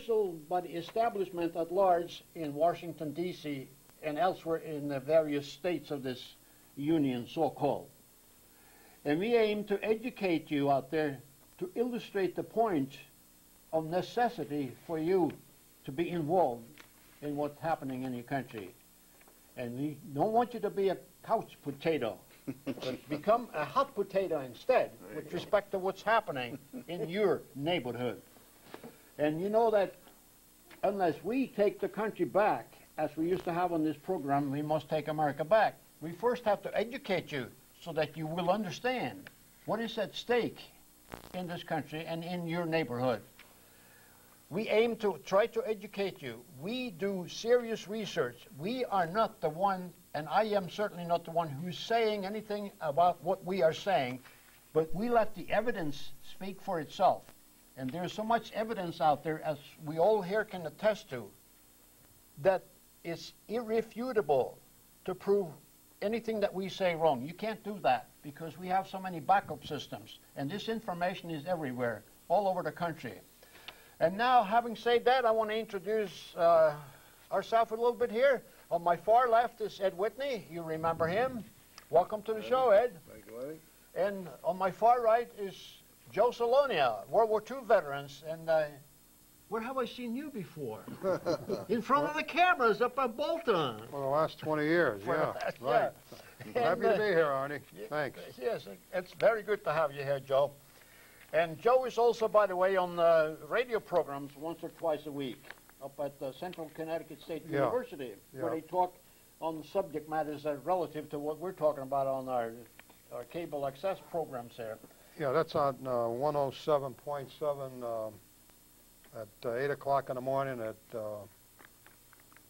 reversal by the establishment at large in Washington, D.C. and elsewhere in the various states of this union, so-called. And we aim to educate you out there to illustrate the point of necessity for you to be involved in what's happening in your country. And we don't want you to be a couch potato, but become a hot potato instead with respect to what's happening in your neighborhood. And you know that unless we take the country back, as we used to have on this program, we must take America back. We first have to educate you so that you will understand what is at stake in this country and in your neighborhood. We aim to try to educate you. We do serious research. We are not the one, and I am certainly not the one who's saying anything about what we are saying, but we let the evidence speak for itself. And there's so much evidence out there, as we all here can attest to, that it's irrefutable to prove anything that we say wrong. You can't do that because we have so many backup systems, and this information is everywhere, all over the country. And now, having said that, I want to introduce ourselves a little bit here. On my far left is Ed Whitney. You remember him. Welcome to the show, Ed. Thank you, Lenny. And on my far right is Joe Salonia, World War II veterans. And where have I seen you before? In front of the cameras up at Bolton. For the last 20 years, yeah. Right. Yeah. Happy to be here, Arnie. Thanks. Yes, it's very good to have you here, Joe. And Joe is also, by the way, on radio programs once or twice a week up at Central Connecticut State University, where they talk on subject matters relative to what we're talking about on our cable access programs there. Yeah, that's on 107.7 at 8 o'clock in the morning at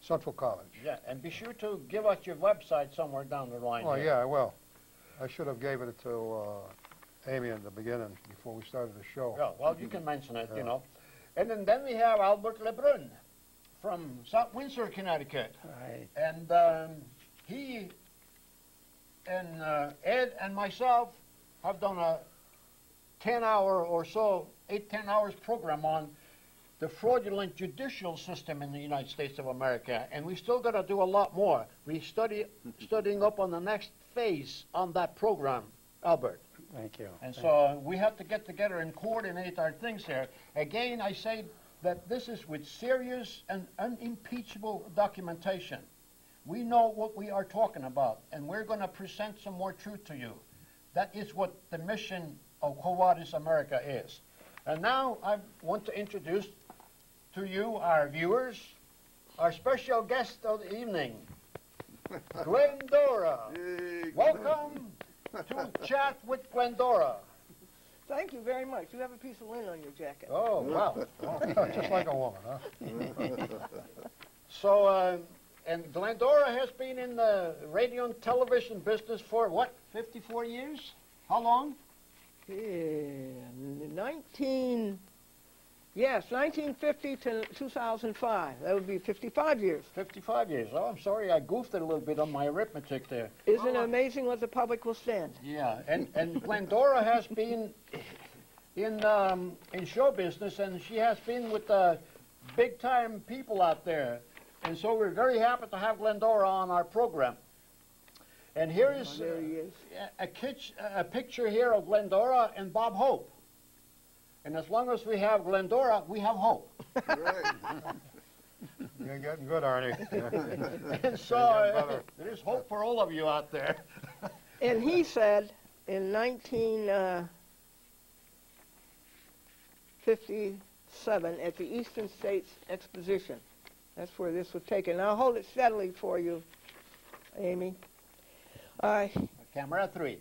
Central College. Yeah, and be sure to give us your website somewhere down the line. Oh, here. yeah, I will. I should have gave it to Amy in the beginning before we started the show. Yeah, well, you can mention it, you know. And then we have Albert Lebrun from South Windsor, Connecticut. Right. And he and Ed and myself have done a 10-hour or so, 8-10 hours program on the fraudulent judicial system in the United States of America. And we still got to do a lot more. We're studying up on the next phase on that program, Albert. Thank you. And so we have to get together and coordinate our things here. Again, I say that this is with serious and unimpeachable documentation. We know what we are talking about, and we're going to present some more truth to you. That is what the mission of Quo Vadis America is. And now I want to introduce to you, our viewers, our special guest of the evening, Glendora. Yay, Welcome to Chat with Glendora. Thank you very much. You have a piece of linen on your jacket. Oh, wow. Just like a woman, huh? So, and Glendora has been in the radio and television business for, what, 54 years? How long? 1950 to 2005. That would be 55 years. 55 years. Oh, I'm sorry, I goofed it a little bit on my arithmetic there. Isn't it amazing what the public will stand? Yeah, and Glendora has been in show business, and she has been with big-time people out there. And so we're very happy to have Glendora on our program. And here is, There he is. a picture here of Glendora and Bob Hope. And as long as we have Glendora, we have hope. Right. You're getting good, Arnie. And so there is hope for all of you out there. And he said in 1957 at the Eastern States Exposition, that's where this was taken. I'll hold it steadily for you, Amy. Camera 3.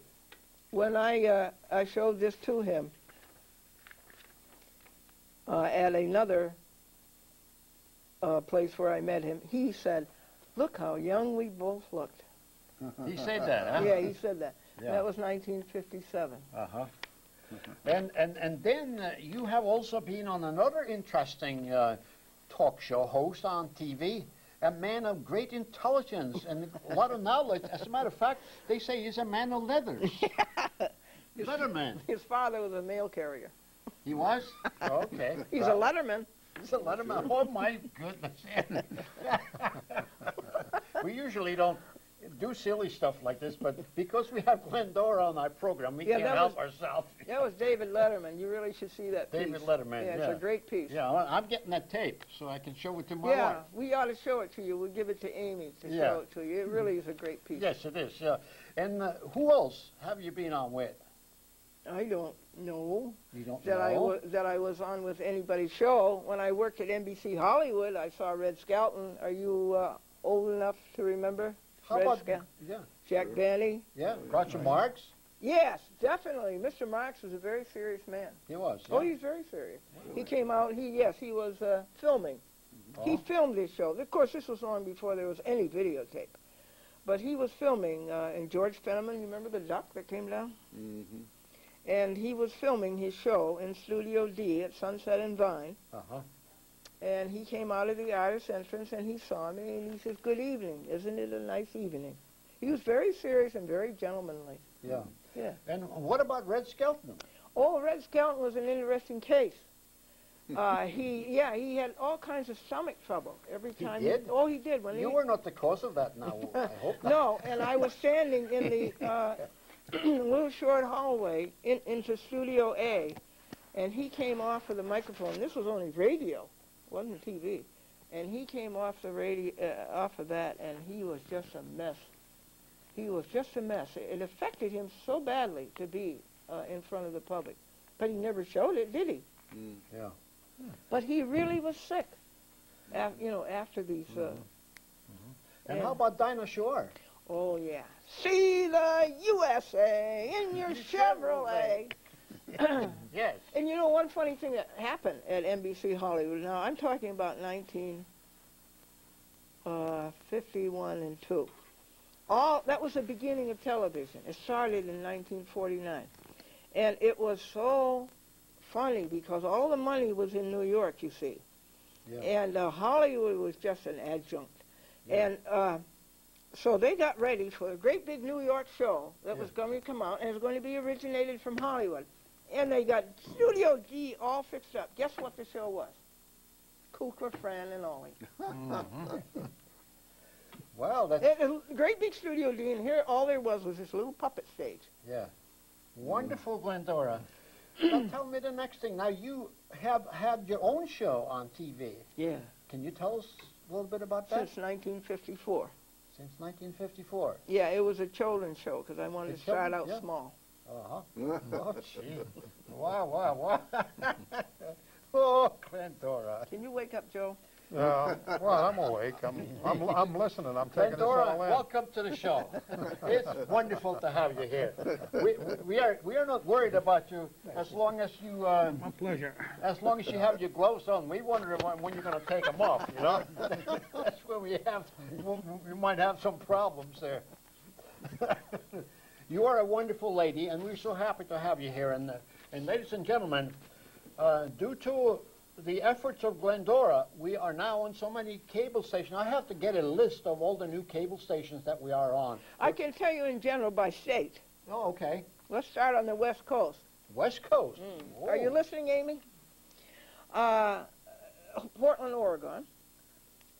When I showed this to him at another place where I met him, he said, "Look how young we both looked." He said that, huh? Yeah, he said that. Yeah. That was 1957. Uh-huh. And then you have also been on another interesting talk show host on TV, a man of great intelligence and a lot of knowledge. As a matter of fact, they say he's a man of letters. Letterman. His father was a mail carrier. He was? Okay. He's a letterman. It's a Letterman. Oh, my goodness. We usually don't do silly stuff like this, but because we have Glendora on our program, we can't help ourselves. That was David Letterman. You really should see that piece. David Letterman, yeah. It's a great piece. Yeah, well, I'm getting that tape so I can show it to my wife. Yeah, we ought to show it to you. We'll give it to Amy to show it to you. It really is a great piece. Yes, it is, yeah. And who else have you been on with? I don't know. You don't know? That I was on with anybody's show. When I worked at NBC Hollywood, I saw Red Skelton. Are you old enough to remember? How Red about, Skelton? yeah. Jack Benny? Yeah, Groucho Marx? Yes, definitely. Mr. Marx was a very serious man. He was, Oh, he's very serious. He came out, he was filming. He filmed his show. Of course, this was long before there was any videotape. But he was filming, and George Fenneman, you remember the duck that came down? Mm-hmm. And he was filming his show in Studio D at Sunset and Vine. Uh-huh. And he came out of the artist entrance and he saw me and he says, "Good evening. Isn't it a nice evening?" He was very serious and very gentlemanly. Yeah. Yeah. And what about Red Skelton? Oh, Red Skelton was an interesting case. He had all kinds of stomach trouble every time. He did? Oh, he did. You were not the cause of that now, I hope not. No, and I was standing in the little short hallway into Studio A, and he came off of the microphone. This was only radio, wasn't TV. And he came off the radio, off of that, and he was just a mess. He was just a mess. It affected him so badly to be in front of the public. But he never showed it, did he? Mm. Yeah. But he really was sick, after these... And how about Dinah Shore? Oh, yeah. See the USA in your Chevrolet. Yes. And you know, one funny thing that happened at NBC Hollywood, now I'm talking about 1951 and 2. That was the beginning of television. It started in 1949. And it was so funny because all the money was in New York, you see. Yeah. And Hollywood was just an adjunct. Yeah. And so they got ready for a great big New York show that was going to come out, and it was going to be originated from Hollywood. And they got Studio D all fixed up. Guess what the show was? Kukla, Fran, and Ollie. Well, that's... A great big Studio D, and here all there was this little puppet stage. Yeah. Wonderful, Glendora. Now tell me the next thing. Now you have had your own show on TV. Yeah. Can you tell us a little bit about that? Since 1954. Since 1954. Yeah, it was a children's show because I wanted to start out small. Uh-huh. Oh, gee. Wow. Oh, Glendora. Can you wake up, Joe? Well, I'm awake. I'm listening. I'm taking this Glendora, all in. welcome to the show. It's wonderful to have you here. We are not worried about you as long as you... My pleasure. As long as you have your gloves on. We wonder when you're going to take them off, you know? That's when we might have some problems there. You are a wonderful lady, and we're so happy to have you here. And ladies and gentlemen, due to the efforts of Glendora, we are now on so many cable stations. I have to get a list of all the new cable stations that we are on. I can tell you in general by state. Oh, okay. Let's start on the West Coast. West Coast. Oh. Are you listening, Amy? Portland, Oregon.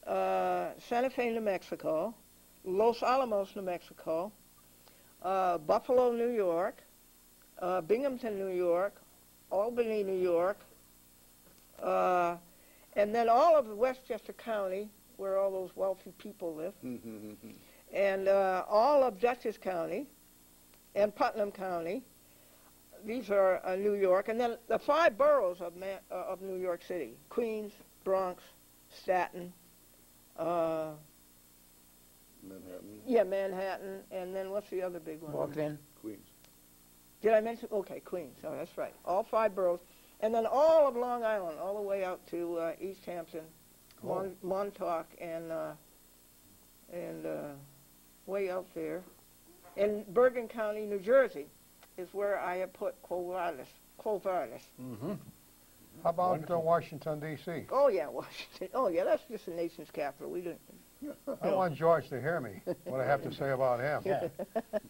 Santa Fe, New Mexico. Los Alamos, New Mexico. Buffalo, New York. Binghamton, New York. Albany, New York. And then all of Westchester County, where all those wealthy people live, and all of Dutchess County, and Putnam County. These are New York, and then the 5 boroughs of New York City: Queens, Bronx, Staten, Manhattan. yeah, Manhattan, and then what's the other big one? Brooklyn. Queens. Did I mention? Okay, Queens. Oh, that's right. All 5 boroughs. And then all of Long Island, all the way out to East Hampton, Montauk, and way out there. In Bergen County, New Jersey, is where I have put Quo-Vadis. Mm-hmm. How about Washington, D.C.? Oh, yeah, Washington. Oh, yeah, that's just the nation's capital. We didn't. I want George to hear me, what I have to say about him. Yeah.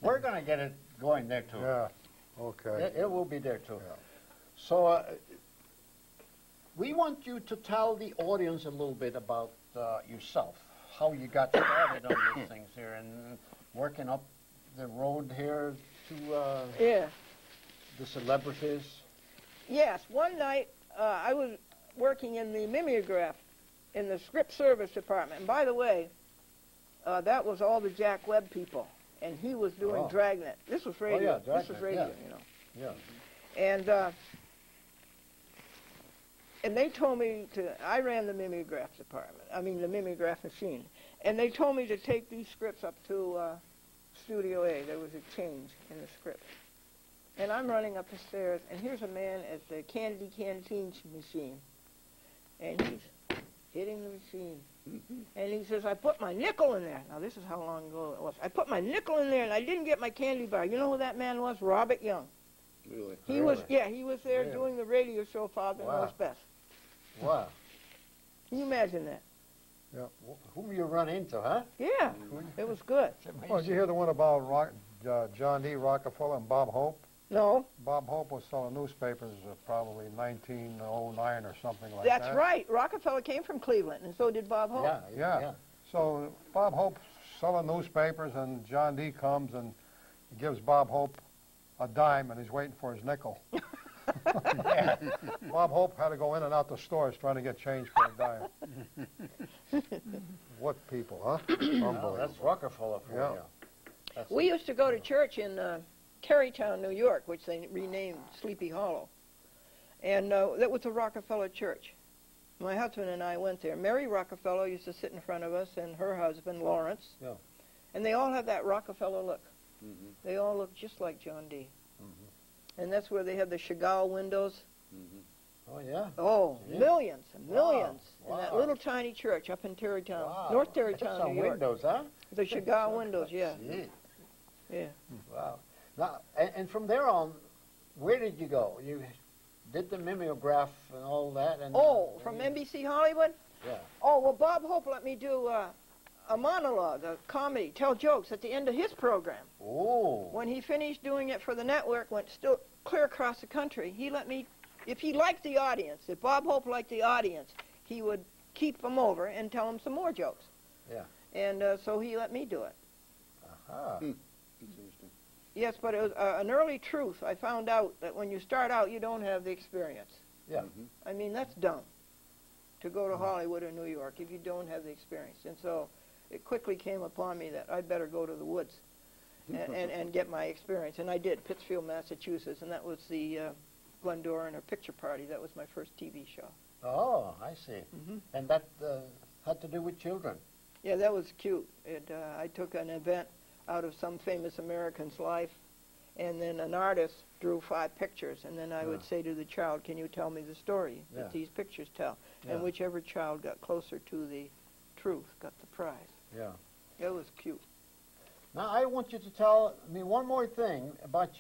We're going to get it going there, too. Yeah, okay. It will be there, too. Yeah. So, We want you to tell the audience a little bit about yourself, how you got started on these things here, and working up the road here to Yeah. the celebrities. Yes, one night I was working in the mimeograph in the script service department. And by the way, that was all the Jack Webb people, and he was doing Oh. Dragnet. This was radio. yeah, This was Dragnet, radio, yeah. you know. Yeah. And they told me I ran the mimeograph department, the mimeograph machine. And they told me to take these scripts up to Studio A. There was a change in the script. And I'm running up the stairs, and here's a man at the candy canteen machine. And he's hitting the machine. And he says, I put my nickel in there. Now, this is how long ago it was. I put my nickel in there, and I didn't get my candy bar. You know who that man was? Robert Young. Really? He was there Really? doing the radio show Father Wow. Knows Best. Wow. Can you imagine that? Who you run into, huh? Yeah, it was good. Well, did you hear the one about John D. Rockefeller and Bob Hope? No, Bob Hope was selling newspapers probably 1909 or something like that. that's right. Rockefeller came from Cleveland, and so did Bob Hope. Yeah. So Bob Hope's selling newspapers, and John D. comes and gives Bob Hope a dime, and he's waiting for his nickel. Bob Hope had to go in and out the stores trying to get change for a dime. What people, huh? Unbelievable. That's Rockefeller for Yeah. you. That's We used to go to church in Tarrytown, New York, which they renamed Sleepy Hollow. And that was a Rockefeller church. My husband and I went there. Mary Rockefeller used to sit in front of us, and her husband, Lawrence. Yeah. And they all have that Rockefeller look. Mm-hmm. They all look just like John D. Mhm. And that's where they have the Chagall windows. Oh, yeah? Oh, Yeah. millions and millions Wow. in that Wow. little tiny church up in Tarrytown, Wow. North That's Tarrytown, some New York. windows, huh? The Chagall windows, yeah. Gee. Yeah. Wow. Now, and from there on, where did you go? You did the mimeograph and all that? And Oh, from NBC Hollywood? Yeah. Oh, well, Bob Hope let me do a monologue, a comedy, tell jokes at the end of his program. Oh. When he finished doing it for the network, went still clear across the country, he let me, if he liked the audience, if Bob Hope liked the audience, he would keep them over and tell them some more jokes. Yeah. And so he let me do it. Aha. Interesting. Yes, but it was an early truth. I found out that when you start out, you don't have the experience. Yeah. I mean, that's dumb to go to Hollywood or New York if you don't have the experience. And so it quickly came upon me that I'd better go to the woods and get my experience. And I did, Pittsfield, Massachusetts, and that was the Glendora and her picture party. That was my first TV show. Oh, I see. Mhm. And that had to do with children. Yeah, that was cute. I took an event out of some famous American's life, and then an artist drew 5 pictures, and then I would say to the child, can you tell me the story that these pictures tell? Yeah. And whichever child got closer to the truth got the prize. Yeah. It was cute. Now, I want you to tell me one more thing about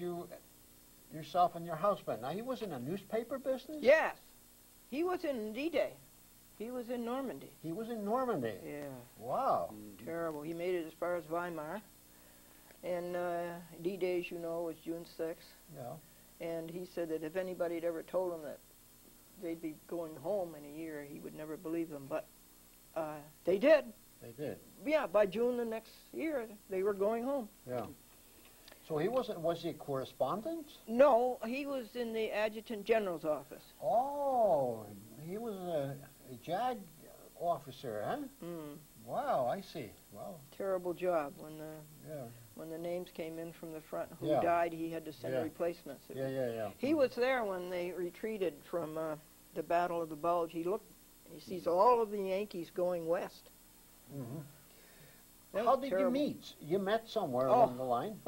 yourself and your husband. Now, he was in a newspaper business? Yes, he was in D-Day. He was in Normandy. He was in Normandy. Yeah, Wow. terrible. He made it as far as Weimar. And D-Day, as you know, was June 6th. Yeah. And he said that if anybody had ever told him that they'd be going home in a year, he would never believe them. But they did. They did. Yeah, by June the next year, they were going home. Yeah. So he was he a correspondent? No, he was in the Adjutant General's office. Oh, he was a JAG officer, huh? Mm, Wow, I see. Wow. terrible job. Yeah. When the names came in from the front who Yeah. died, he had to send Yeah. replacements. Yeah. He was there when they retreated from the Battle of the Bulge. He sees all of the Yankees going west. Mm-hmm. That How was did terrible. you meet? You met somewhere Oh. along the line?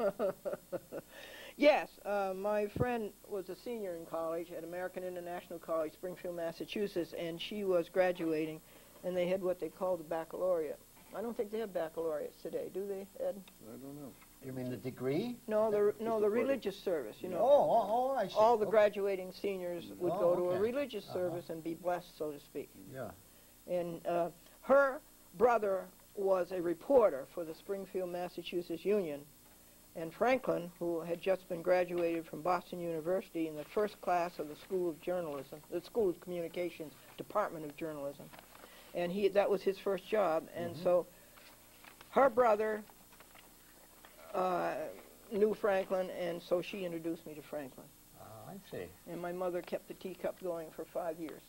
Yes, my friend was a senior in college at American International College, Springfield, Massachusetts, and she was graduating, and they had what they called the baccalaureate. I don't think they have baccalaureates today, do they, Ed? I don't know. You mean the degree? No, the party. religious service. You know, Oh, I see. all the Okay. graduating seniors would Oh, go to a okay. religious service and be blessed, so to speak. Yeah. And her brother was a reporter for the Springfield, Massachusetts Union, And Franklin, who had just been graduated from Boston University in the first class of the School of Journalism, the School of Communications, Department of Journalism. And that was his first job. And so her brother knew Franklin, and so she introduced me to Franklin. I see. And my mother kept the teacup going for 5 years.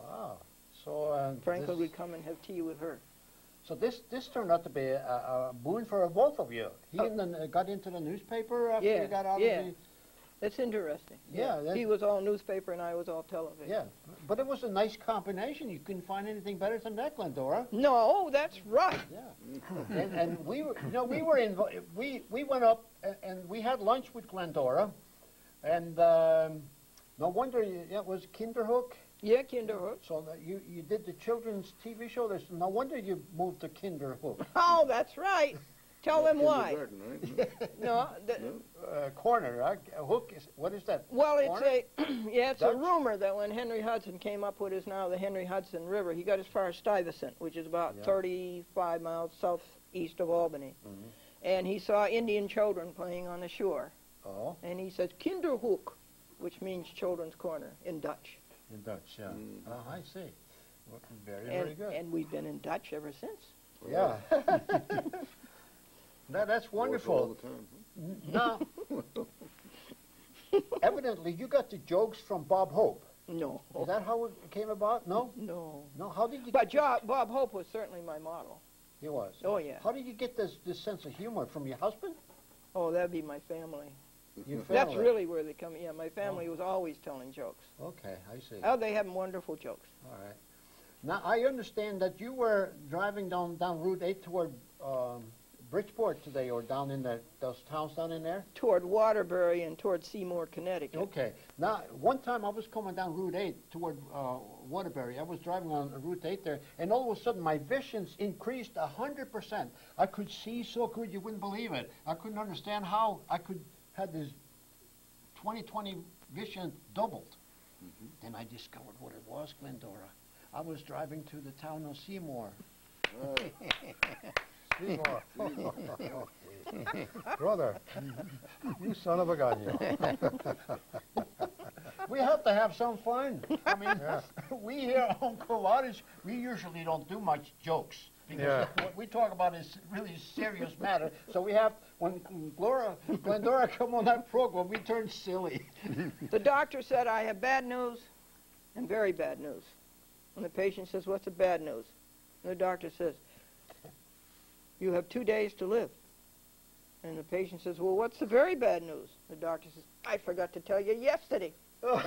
Wow. So Franklin would come and have tea with her. So this turned out to be a boon for both of you. He got into the newspaper after he got out of the... That's interesting. Yeah. He was all newspaper and I was all television. Yeah, but it was a nice combination. You couldn't find anything better than that, Glendora. No, that's right. Yeah. and we were, we went up and we had lunch with Glendora, and no wonder it was Kinderhook. Yeah, Kinderhook. So that you did the children's TV show. No wonder you moved to Kinderhook. Oh, that's right. Tell them why. Right? No, corner. Hook is, what is that? Well, it's corner? it's a rumor that when Henry Hudson came up what is now the Henry Hudson River, he got as far as Stuyvesant, which is about 35 miles southeast of Albany. And he saw Indian children playing on the shore. Oh. And he says Kinderhoek, which means children's corner in Dutch. In Dutch, yeah. Oh, I see. Well, very good. And we've been in Dutch ever since. Yeah. That's wonderful. All the time. Now, evidently, you got the jokes from Bob Hope. No. Is that how it came about? No? No. No? How did you But Bob Hope was certainly my model. He was? Oh, yeah. How did you get this sense of humor? From your husband? Oh, that'd be my family. Your family? That's really where they come. Yeah, my family was always telling jokes. Okay, I see. Oh, they have wonderful jokes. All right. Now, I understand that you were driving down Route 8 toward Bridgeport today, or down in those towns down in there? Toward Waterbury and toward Seymour, Connecticut. Okay. Now, one time I was coming down Route 8 toward Waterbury. I was driving on Route 8 there, and all of a sudden my visions increased 100%. I could see so good you wouldn't believe it. I couldn't understand how I could have this 20/20 vision doubled. Then I discovered what it was, Glendora. I was driving to the town of Seymour. Seymour. Brother, you son of a gun, you. We have to have some fun. I mean, we here on Cottage, we usually don't do much jokes. Because what we talk about is really serious matter. So we have, when Glendora come on that program, we turn silly. The doctor said, I have bad news and very bad news. And the patient says, what's the bad news? And the doctor says, you have 2 days to live. And the patient says, well, what's the very bad news? The doctor says, I forgot to tell you yesterday. Oh,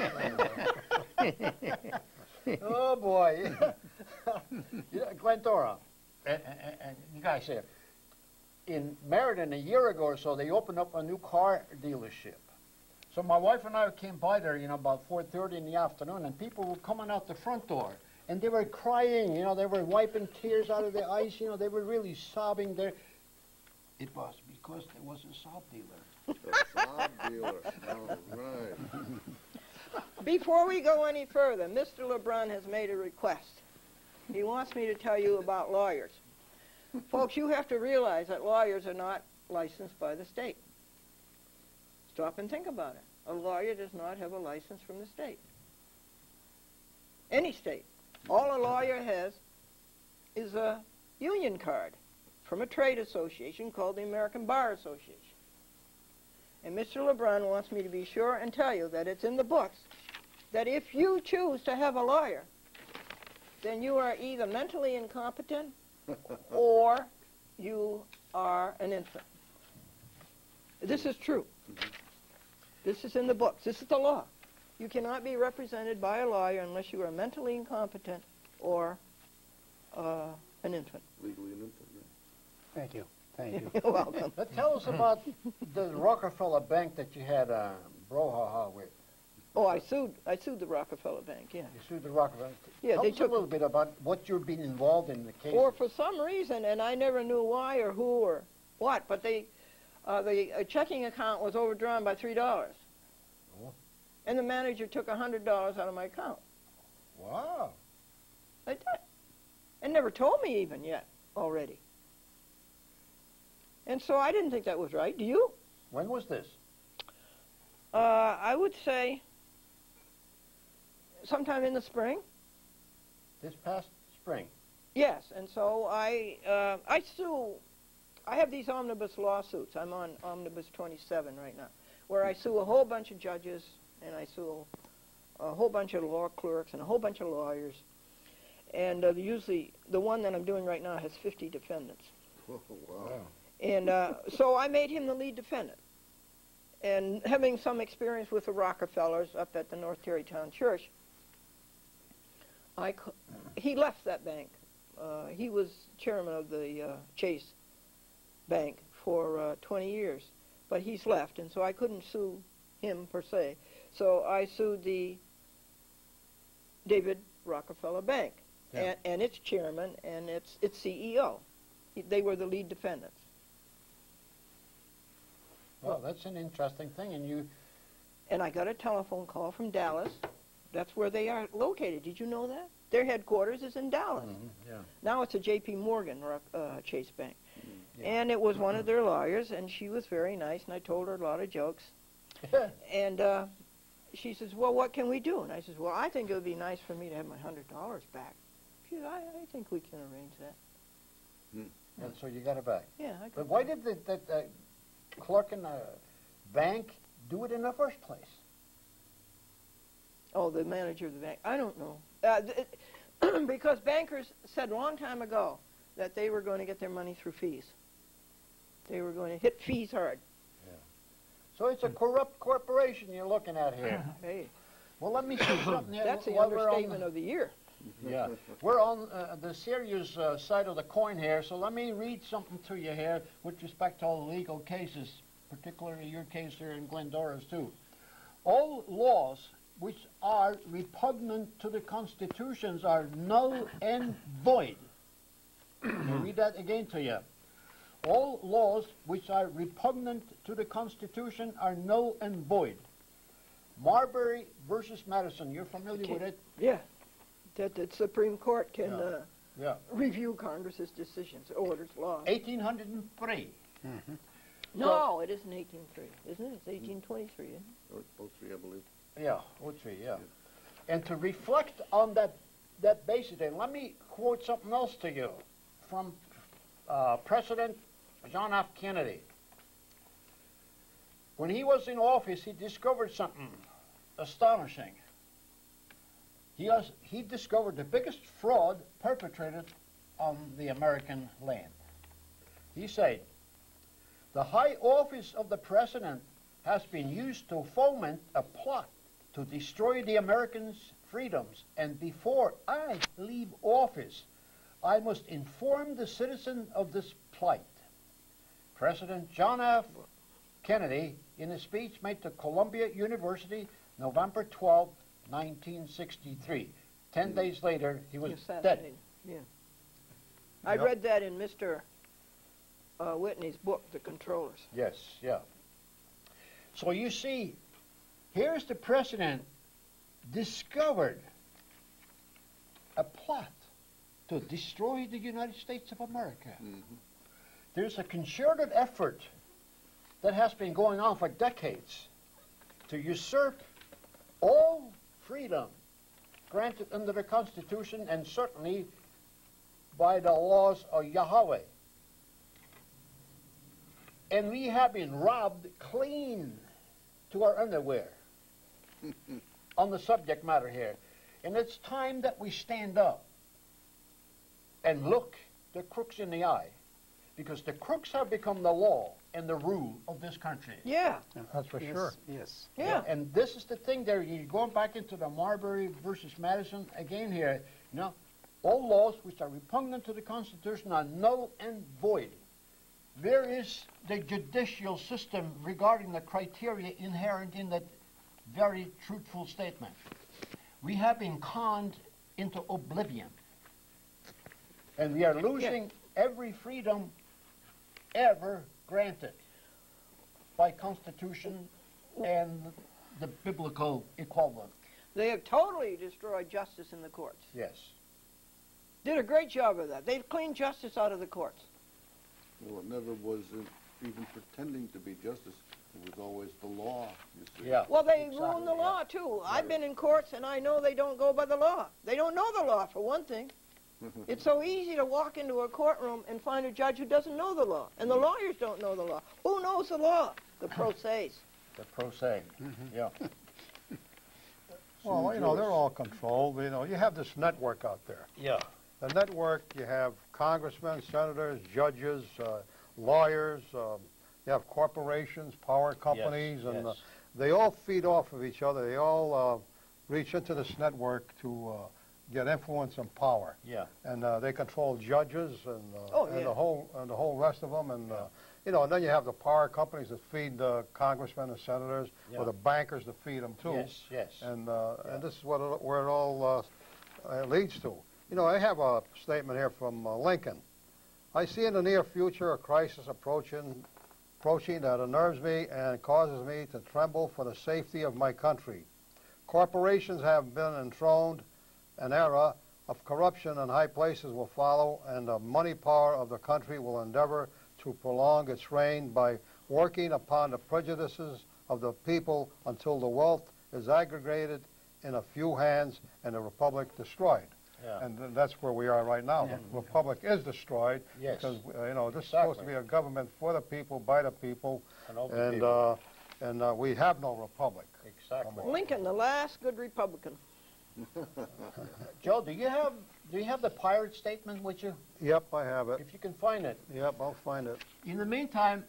boy. Glendora, and you guys here, in Meriden a year ago or so, they opened up a new car dealership. So my wife and I came by there, about 4:30 in the afternoon, and people were coming out the front door. And they were crying, they were wiping tears out of their eyes, they were really sobbing there. It was because there was a sob dealer. A sob dealer. All right. Before we go any further, Mr. LeBrun has made a request. He wants me to tell you about lawyers. Folks, you have to realize that lawyers are not licensed by the state. Stop and think about it. A lawyer does not have a license from the state. Any state. All a lawyer has is a union card from a trade association called the American Bar Association. And Mr. LeBrun wants me to be sure and tell you that it's in the books that if you choose to have a lawyer, then you are either mentally incompetent or you are an infant. This is true. This is in the books. This is the law. You cannot be represented by a lawyer unless you are mentally incompetent or an infant. Legally an infant, Thank you. Thank you. You're welcome. Tell us about the Rockefeller Bank that you had a brouhaha with. Oh, I sued the Rockefeller Bank, yeah. You sued the Rockefeller. Yeah, Tell they us took a little bit about what you've been involved in the case. Or for some reason, and I never knew why or who or what, but the checking account was overdrawn by $3. Oh. And the manager took $100 out of my account. Wow. They did. And never told me even yet already. And so I didn't think that was right. Do you? When was this? I would say sometime in the spring. This past spring. Yes, and so I have these omnibus lawsuits. I'm on omnibus 27 right now, where I sue a whole bunch of judges, and I sue a whole bunch of law clerks and a whole bunch of lawyers. And usually the one that I'm doing right now has 50 defendants. Oh, wow. And so I made him the lead defendant. And having some experience with the Rockefellers up at the North Tarrytown Church, he left that bank. He was chairman of the Chase Bank for 20 years, but he's left, and so I couldn't sue him per se. So I sued the David Rockefeller Bank, Yeah. and its chairman and its CEO. They were the lead defendants. Well, that's an interesting thing, and you... And I got a telephone call from Dallas. That's where they are located. Did you know that? Their headquarters is in Dallas. Yeah. Now it's a J.P. Morgan Chase Bank. Yeah. And it was one of their lawyers, and she was very nice, and I told her a lot of jokes. And she says, well, what can we do? And I says, well, I think it would be nice for me to have my $100 back. She said, I think we can arrange that. And so you got it back. Yeah, I But could. why did the clerk in the bank do it in the first place? Oh, the manager of the bank. I don't know. Because bankers said a long time ago that they were going to get their money through fees. They were going to hit fees hard. So it's a corrupt corporation you're looking at here. Hey, Well, let me see something here. that's the while we're on understatement of the year. Yeah, we're on the serious side of the coin here, so let me read something to you here with respect to all legal cases, particularly your case here in Glendora's too. All laws which are repugnant to the constitutions are null and void. I'll read that again to you. All laws which are repugnant to the Constitution are null and void. Marbury versus Madison, you're familiar with it? Yeah, that the Supreme Court can Yeah. review Congress's decisions, orders, laws. 1803. No, it isn't 1803, isn't it? It's 1823, isn't it? Oh, 03, I believe. Yeah, 03, yeah. And to reflect on that basis, and let me quote something else to you from President John F. Kennedy. When he was in office, he discovered something astonishing. He discovered the biggest fraud perpetrated on the American land. He said, the high office of the president has been used to foment a plot to destroy the Americans' freedoms, and before I leave office, I must inform the citizen of this plight. President John F. Kennedy, in a speech made to Columbia University, November 12, 1963. 10 days later, he was dead. Assassinated. Yeah. I Yep. read that in Mr. Whitney's book, The Controllers. Yes, yeah. So you see, here's the president discovered a plot to destroy the United States of America. There's a concerted effort that has been going on for decades to usurp all freedom granted under the Constitution and certainly by the laws of Yahweh. And we have been robbed clean to our underwear on the subject matter here. And it's time that we stand up and look the crooks in the eye, because the crooks have become the law and the rule of this country. Yeah, That's for Yes, sure. Yes. yeah. And this is the thing there, you're going back into the Marbury versus Madison again here. You know, all laws which are repugnant to the Constitution are null and void. There is the judicial system regarding the criteria inherent in that very truthful statement. We have been conned into oblivion. And we are losing every freedom ever granted by Constitution and the biblical equivalent. They have totally destroyed justice in the courts. Yes. Did a great job of that. They've cleaned justice out of the courts. Well, it never was even pretending to be justice It was always the law, you see. Yeah. Well, they Exactly, ruin the yeah. law, too. I've been in courts, and I know they don't go by the law. They don't know the law, for one thing. It's so easy to walk into a courtroom and find a judge who doesn't know the law, and the lawyers don't know the law. Who knows the law? The pro se's. The pro se. Yeah. Well, you know, they're all controlled. You know, you have this network out there. Yeah. The network, you have congressmen, senators, judges, lawyers, you have corporations, power companies, and yes. they all feed off of each other. They all reach into this network to get influence and power. Yeah. And they control judges and, Oh, and yeah. the whole rest of them. And you know, and then you have the power companies that feed the congressmen and senators, Yeah. or the bankers that feed them too. Yes, yes. And this is where it all leads to. You know, I have a statement here from Lincoln. I see in the near future a crisis approaching that unnerves me and causes me to tremble for the safety of my country. Corporations have been enthroned. An era of corruption in high places will follow, and the money power of the country will endeavor to prolong its reign by working upon the prejudices of the people until the wealth is aggregated in a few hands and the republic destroyed. Yeah. And that's where we are right now. Yeah. The republic is destroyed Yes. because you know, this is Exactly. supposed to be a government for the people, by the people, And of the people. and we have no republic. Exactly. Lincoln, the last good Republican. Joe, do you have the pirate statement with you? Yep, I have it. If you can find it. Yep, I'll find it. In the meantime,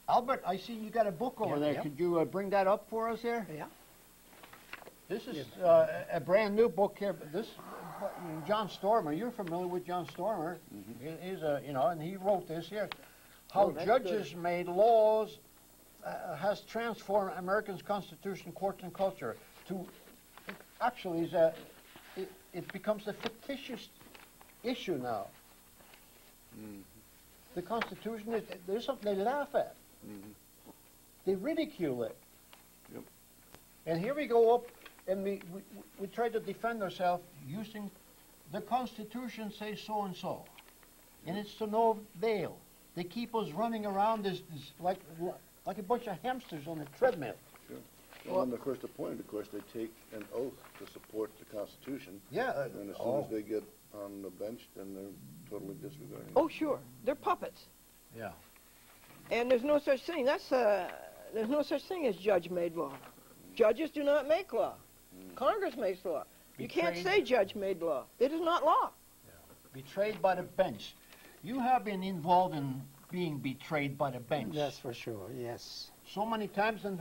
Albert, I see you got a book over Yeah, there. yeah. Could you bring that up for us here? Yeah. This is a brand new book here. But this, John Stormer. You're familiar with John Stormer? He's a, you know, and he wrote this here. How Oh, that's judges made laws has transformed America's Constitution, courts, and culture. Actually, it becomes a fictitious issue now. The Constitution, there's something they laugh at. They ridicule it. Yep. And here we go up, and we try to defend ourselves using the Constitution says so and so, and it's to no avail. They keep us running around this like a bunch of hamsters on a treadmill. Sure. Well, and of course, the point, of course, they take an oath to support the Constitution. Yeah. And as soon as they get on the bench, then they're totally disregarding it. Oh, sure. They're puppets. Yeah. And there's no such thing. There's no such thing as judge-made law. Judges do not make law. Congress makes law. You can't Betrayed. say judge-made law. It is not law. Betrayed by the bench. You have been involved in being betrayed by the bench. That's for sure, yes. So many times, and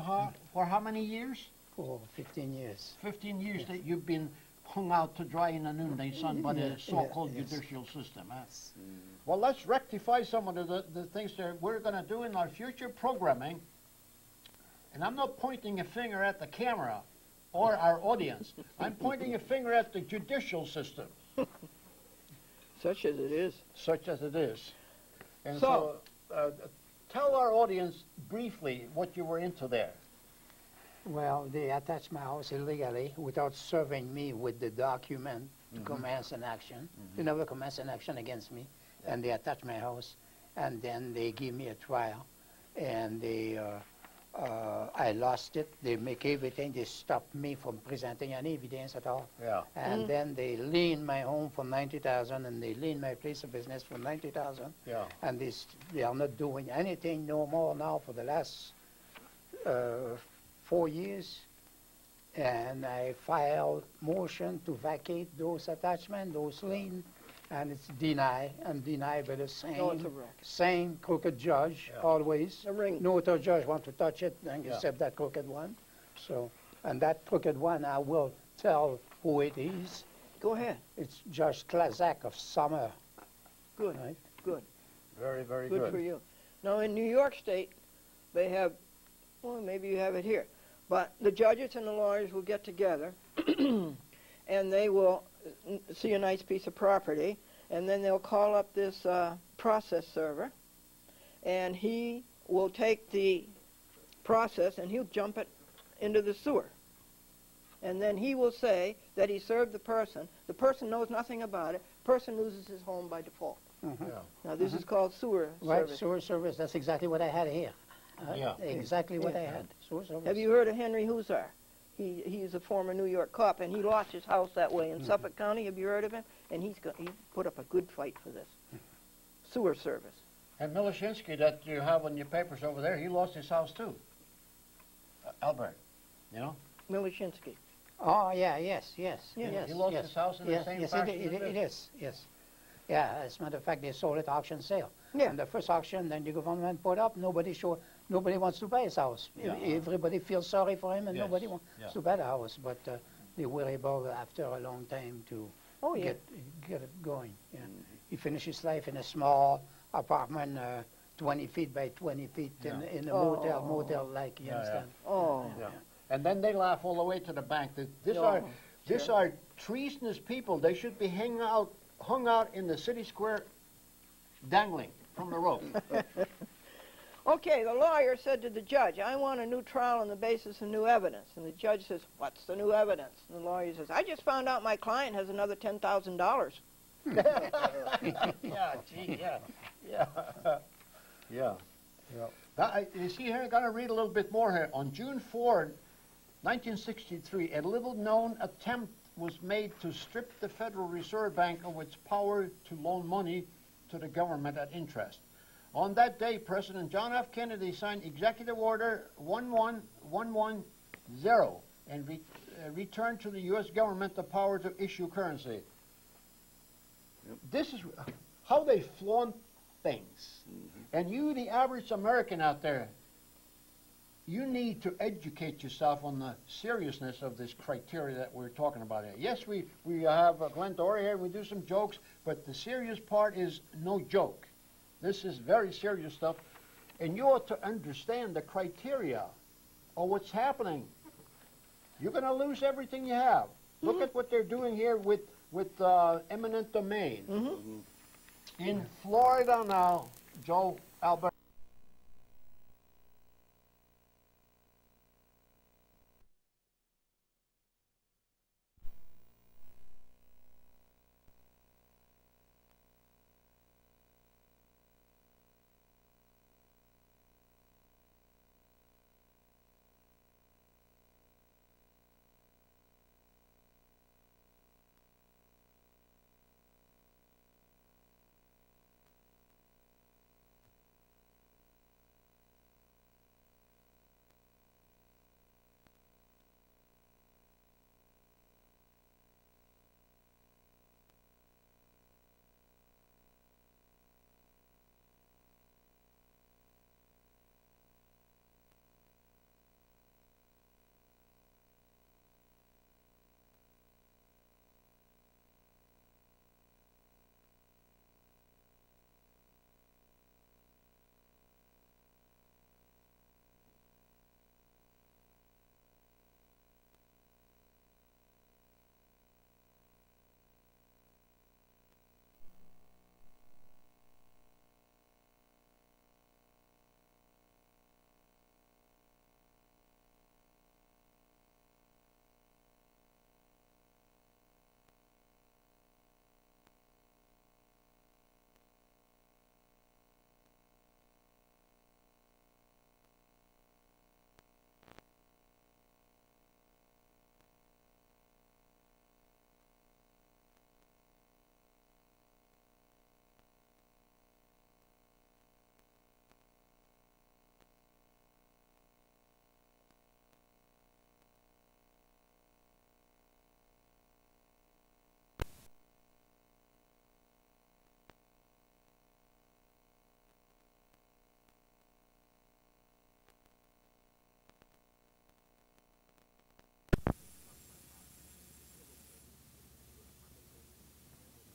for how many years? For 15 years. 15 years that you've been hung out to dry in the noonday sun by the so-called yes. judicial system. Huh? Well, let's rectify some of the things that we're going to do in our future programming. And I'm not pointing a finger at the camera or our audience. I'm pointing a finger at the judicial system, Such as it is. such as it is. And So- tell our audience briefly what you were into there. Well, they attached my house illegally without serving me with the document to commence an action. They never commenced an action against me. And they attached my house, and then they give me a trial. And I lost it. They make everything. They stopped me from presenting any evidence at all. Yeah. And then they lien my home for $90,000, and they lien my place of business for $90,000. Yeah. And they are not doing anything no more now for the last 4 years. And I filed motion to vacate those attachments, those liens, and it's denied by the No, it's a wreck. same crooked judge always. A ring. No other judge want to touch it Yeah. except that crooked one. So, and that crooked one, I will tell who it is. Go ahead. It's Judge Klazak of Summer. Good. Right? Good. Very, very Good good. for you. Now, in New York State, they have, well, maybe you have it here, but the judges and the lawyers will get together, and they will see a nice piece of property, and then they'll call up this process server, and he will take the process and he'll jump it into the sewer. And then he will say that he served the person. The person knows nothing about it. Person loses his home by default. Yeah. Now, this is called sewer Right, service. sewer service, that's exactly what I had here. Exactly what I had. Have you heard of Henry Husar? He's a former New York cop, and he lost his house that way in Suffolk County. Have you heard of him? And he put up a good fight for this sewer service. And Milashinsky that you have on your papers over there, he lost his house too. Albert, you know? Milashinsky. Oh, yeah, yes. He lost his house in the same fashion. It is, yes. Yeah, as a matter of fact, they sold it auction sale. Yeah. And the first auction, then the government put up, nobody wants to buy his house. Yeah. Everybody feels sorry for him, and nobody wants Yeah. to buy the house. But they were able, after a long time, to get it going. Yeah. He finished his life in a small apartment, 20 feet by 20 feet in a motel-like, you understand? Oh. Yeah. And then they laugh all the way to the bank. These are treasonous people. They should be hung out in the city square, dangling from the rope. Okay, the lawyer said to the judge, I want a new trial on the basis of new evidence. And the judge says, what's the new evidence? And the lawyer says, I just found out my client has another $10,000. Yeah. Now, you see here, I'm going to read a little bit more here. On June 4, 1963, a little-known attempt was made to strip the Federal Reserve Bank of its power to loan money to the government at interest. On that day, President John F. Kennedy signed Executive Order 11110 and returned to the U.S. government the power to issue currency. This is how they flaunt things. And you, the average American out there, you need to educate yourself on the seriousness of this criteria that we're talking about here. Yes, we have Glendora here, we do some jokes, but the serious part is no joke. This is very serious stuff, and you ought to understand the criteria of what's happening. You're going to lose everything you have. Look at what they're doing here with eminent domain. In Florida now, Joe Albert.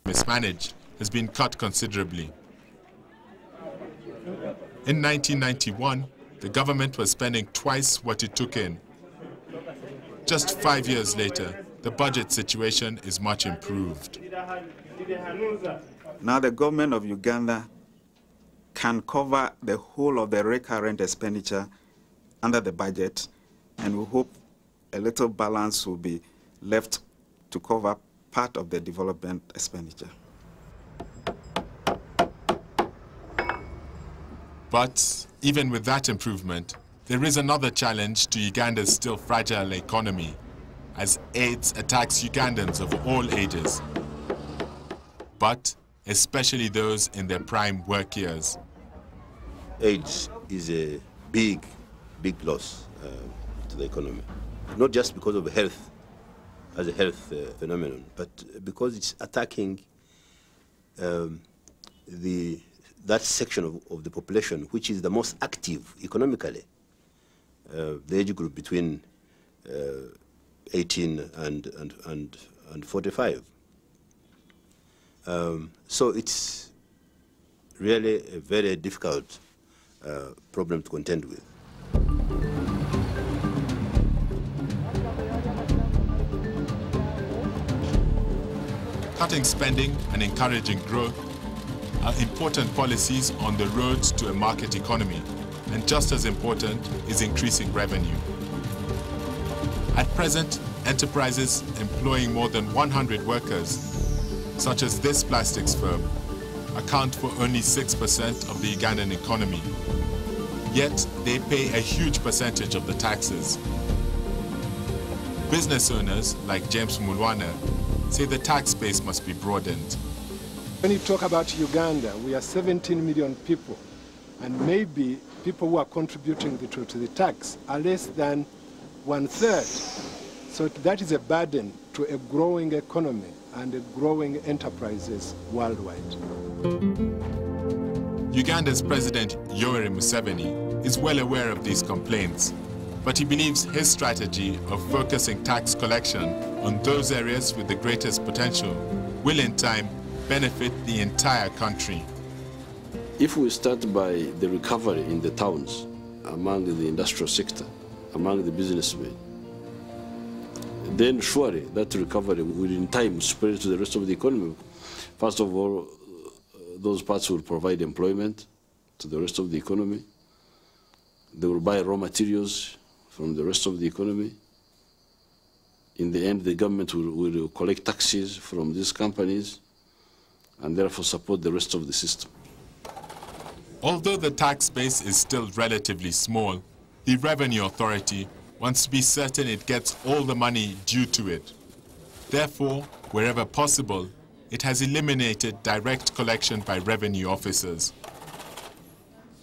Mismanaged has been cut considerably. In 1991, the government was spending twice what it took in. Just 5 years later, the budget situation is much improved. Now the government of Uganda can cover the whole of the recurrent expenditure under the budget, and we hope a little balance will be left to cover part of the development expenditure. But even with that improvement, there is another challenge to Uganda's still fragile economy, as AIDS attacks Ugandans of all ages, but especially those in their prime work years. AIDS is a big loss to the economy, not just because of health, as a health phenomenon, but because it's attacking that section of the population which is the most active economically, the age group between 18 and 45. So it's really a very difficult problem to contend with. Cutting spending and encouraging growth are important policies on the road to a market economy, and just as important is increasing revenue. At present, enterprises employing more than 100 workers, such as this plastics firm, account for only 6% of the Ugandan economy. Yet, they pay a huge percentage of the taxes. Business owners, like James Mulwana, say the tax base must be broadened. When you talk about Uganda, we are 17 million people, and maybe people who are contributing to the tax are less than 1/3. So that is a burden to a growing economy and a growing enterprises worldwide. Uganda's President Yoweri Museveni is well aware of these complaints, but he believes his strategy of focusing tax collection on those areas with the greatest potential will in time benefit the entire country. If we start by the recovery in the towns, among the industrial sector, among the businessmen, then surely that recovery will in time spread to the rest of the economy. First of all, those parts will provide employment to the rest of the economy. They will buy raw materials from the rest of the economy. In the end, the government will collect taxes from these companies and therefore support the rest of the system. Although the tax base is still relatively small, the Revenue Authority wants to be certain it gets all the money due to it. Therefore, wherever possible, it has eliminated direct collection by revenue officers.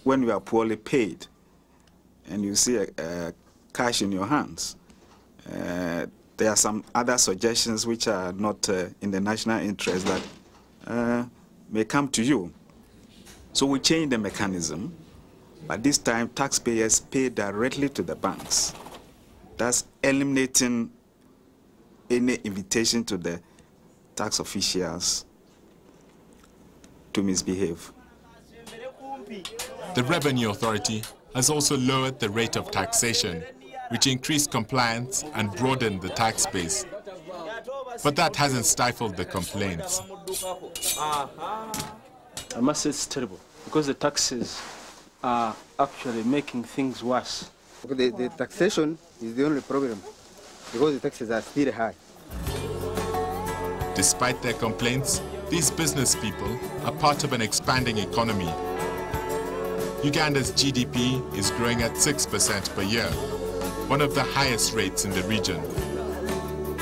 When you are poorly paid and you see cash in your hands, there are some other suggestions which are not in the national interest that may come to you. So we change the mechanism, but this time taxpayers pay directly to the banks, thus eliminating any invitation to the tax officials to misbehave. The Revenue Authority has also lowered the rate of taxation, which increased compliance and broadened the tax base. But that hasn't stifled the complaints. I must say it's terrible, because the taxes are actually making things worse. The taxation is the only problem, because the taxes are still high. Despite their complaints, these business people are part of an expanding economy. Uganda's GDP is growing at 6% per year, one of the highest rates in the region.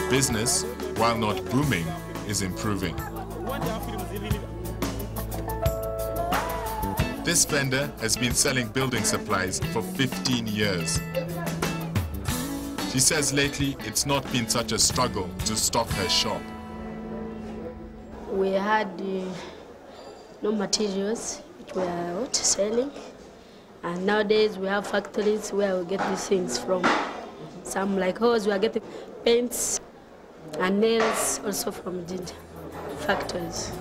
Business, while not booming, is improving. This vendor has been selling building supplies for 15 years. She says lately it's not been such a struggle to stock her shop. We had no materials which we are out selling, and nowadays we have factories where we get these things from. Some like hose, we are getting paints and nails also from the factories.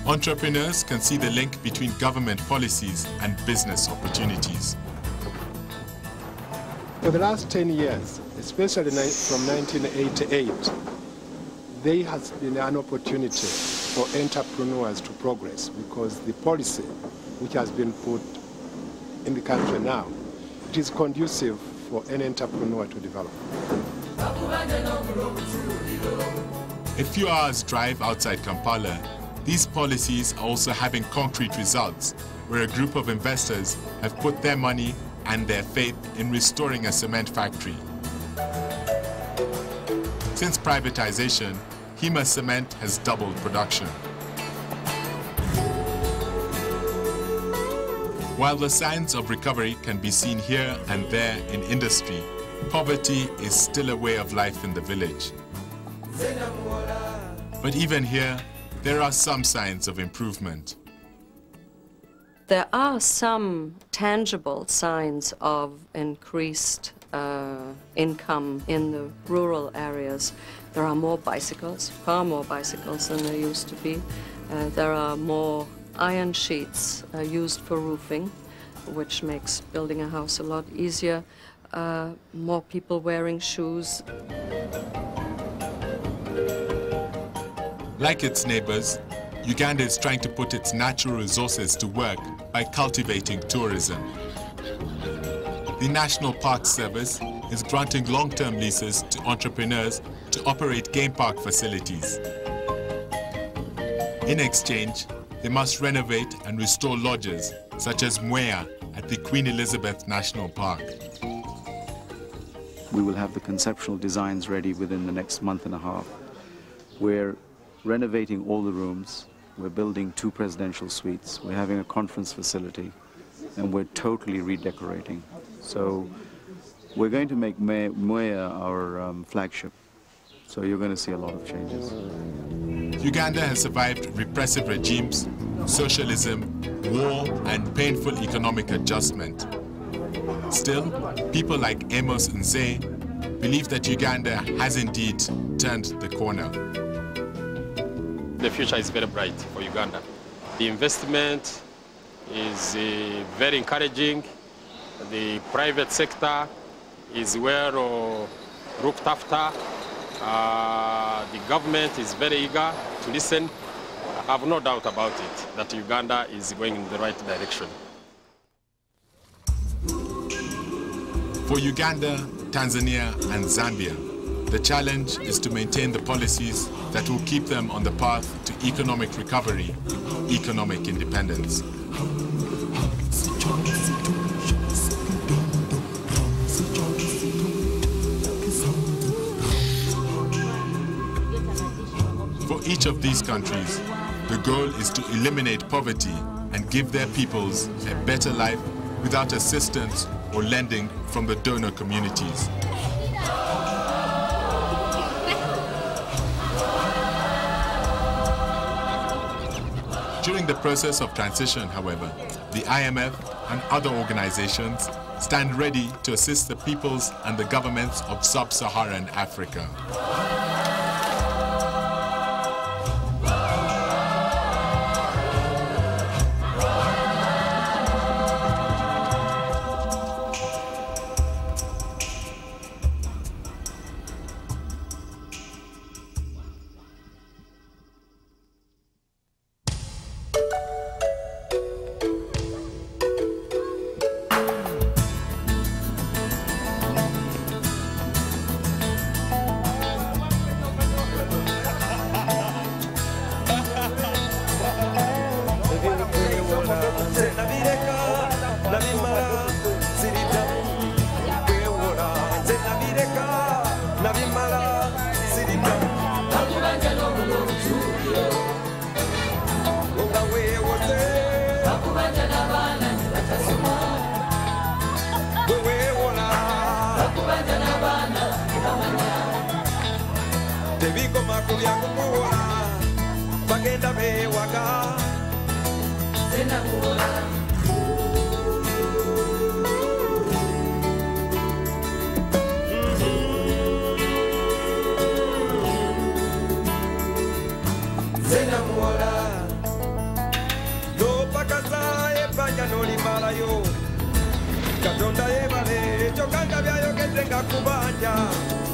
Entrepreneurs can see the link between government policies and business opportunities. For the last 10 years, especially from 1988, there has been an opportunity for entrepreneurs to progress, because the policy which has been put in the country now, it is conducive for an entrepreneur to develop. A few hours drive outside Kampala, these policies are also having concrete results, where a group of investors have put their money and their faith in restoring a cement factory. Since privatization, Hema Cement has doubled production. While the signs of recovery can be seen here and there in industry, poverty is still a way of life in the village. But even here, there are some signs of improvement. There are some tangible signs of increased income in the rural areas. There are more bicycles, far more bicycles than there used to be. There are more iron sheets used for roofing, which makes building a house a lot easier. More people wearing shoes. Like its neighbors, Uganda is trying to put its natural resources to work by cultivating tourism. The National Park Service is granting long-term leases to entrepreneurs to operate game park facilities. In exchange, they must renovate and restore lodges, such as Mwea at the Queen Elizabeth National Park. We will have the conceptual designs ready within the next month and a half. We're renovating all the rooms. We're building 2 presidential suites. We're having a conference facility, and we're totally redecorating. So we're going to make Mwea our flagship. So you're going to see a lot of changes. Uganda has survived repressive regimes, socialism, war, and painful economic adjustment. Still, people like Amos Nze believe that Uganda has indeed turned the corner. The future is very bright for Uganda. The investment is very encouraging. The private sector is well looked after. The government is very eager to listen. I have no doubt about it that Uganda is going in the right direction. For Uganda, Tanzania, and Zambia, the challenge is to maintain the policies that will keep them on the path to economic recovery, economic independence. For each of these countries, the goal is to eliminate poverty and give their peoples a better life without assistance or lending from the donor communities. During the process of transition, however, the IMF and other organizations stand ready to assist the peoples and the governments of sub-Saharan Africa.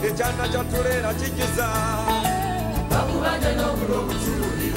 Echana chatulera chikiza bakubanja n'obulo busuuli